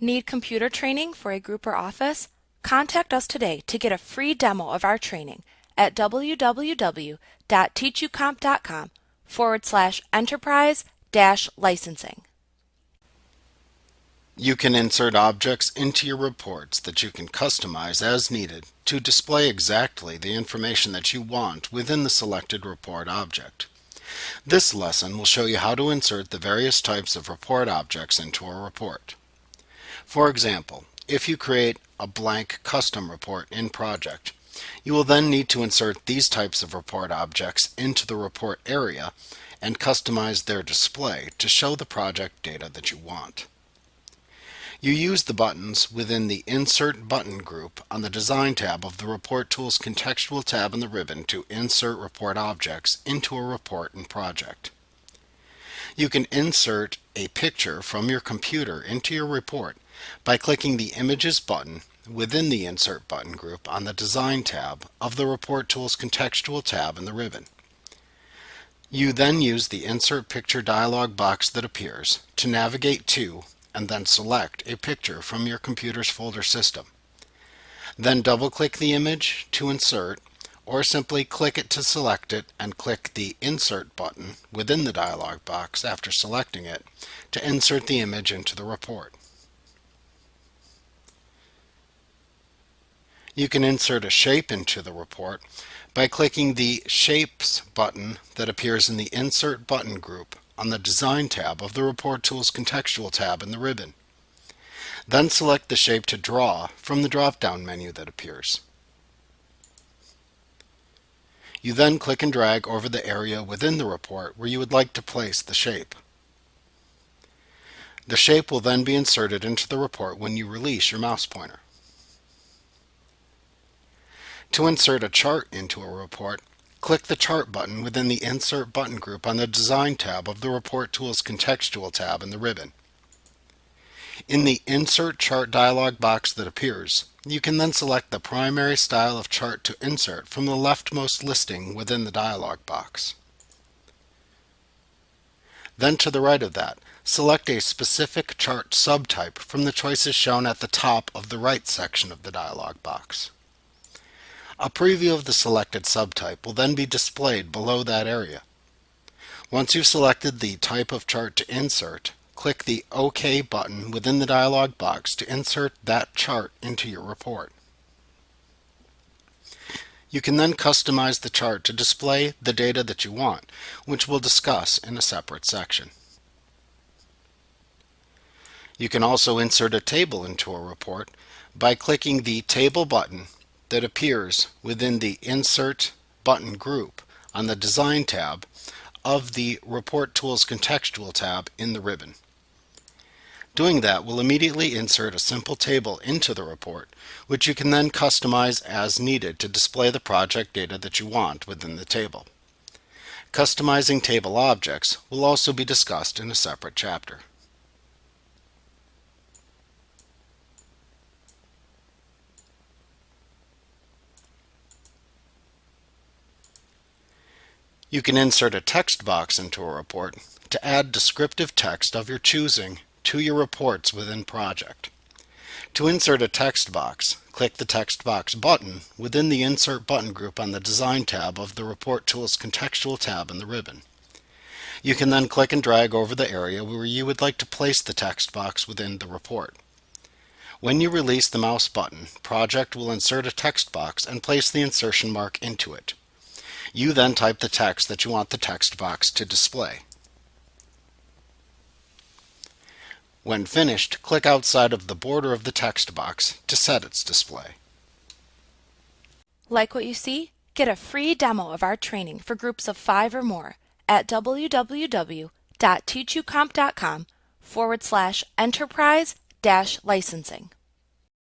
Need computer training for a group or office? Contact us today to get a free demo of our training at www.teachucomp.com/enterprise-licensing. You can insert objects into your reports that you can customize as needed to display exactly the information that you want within the selected report object. This lesson will show you how to insert the various types of report objects into a report. For example, if you create a blank custom report in Project, you will then need to insert these types of report objects into the report area and customize their display to show the project data that you want. You use the buttons within the Insert Button group on the Design tab of the Report Tools Contextual tab in the ribbon to insert report objects into a report in Project. You can insert a picture from your computer into your report by clicking the Images button within the Insert Button group on the Design tab of the Report Tools Contextual tab in the ribbon. You then use the Insert Picture dialog box that appears to navigate to and then select a picture from your computer's folder system. Then double-click the image to insert, or simply click it to select it and click the Insert button within the dialog box after selecting it to insert the image into the report. You can insert a shape into the report by clicking the Shapes button that appears in the Insert Button group on the Design tab of the Report Tools Contextual tab in the ribbon. Then select the shape to draw from the drop-down menu that appears. You then click and drag over the area within the report where you would like to place the shape. The shape will then be inserted into the report when you release your mouse pointer. To insert a chart into a report, click the Chart button within the Insert Button group on the Design tab of the Report Tools Contextual tab in the ribbon. In the Insert Chart dialog box that appears, you can then select the primary style of chart to insert from the leftmost listing within the dialog box. Then to the right of that, select a specific chart subtype from the choices shown at the top of the right section of the dialog box. A preview of the selected subtype will then be displayed below that area. Once you've selected the type of chart to insert, click the OK button within the dialog box to insert that chart into your report. You can then customize the chart to display the data that you want, which we'll discuss in a separate section. You can also insert a table into a report by clicking the Table button that appears within the Insert Button group on the Design tab of the Report Tools Contextual tab in the ribbon. Doing that will immediately insert a simple table into the report, which you can then customize as needed to display the project data that you want within the table. Customizing table objects will also be discussed in a separate chapter. You can insert a text box into a report to add descriptive text of your choosing to your reports within Project. To insert a text box, click the Text Box button within the Insert Button group on the Design tab of the Report Tools Contextual tab in the ribbon. You can then click and drag over the area where you would like to place the text box within the report. When you release the mouse button, Project will insert a text box and place the insertion mark into it. You then type the text that you want the text box to display. When finished, click outside of the border of the text box to set its display. Like what you see? Get a free demo of our training for groups of 5 or more at www.teachucomp.com/enterprise-licensing.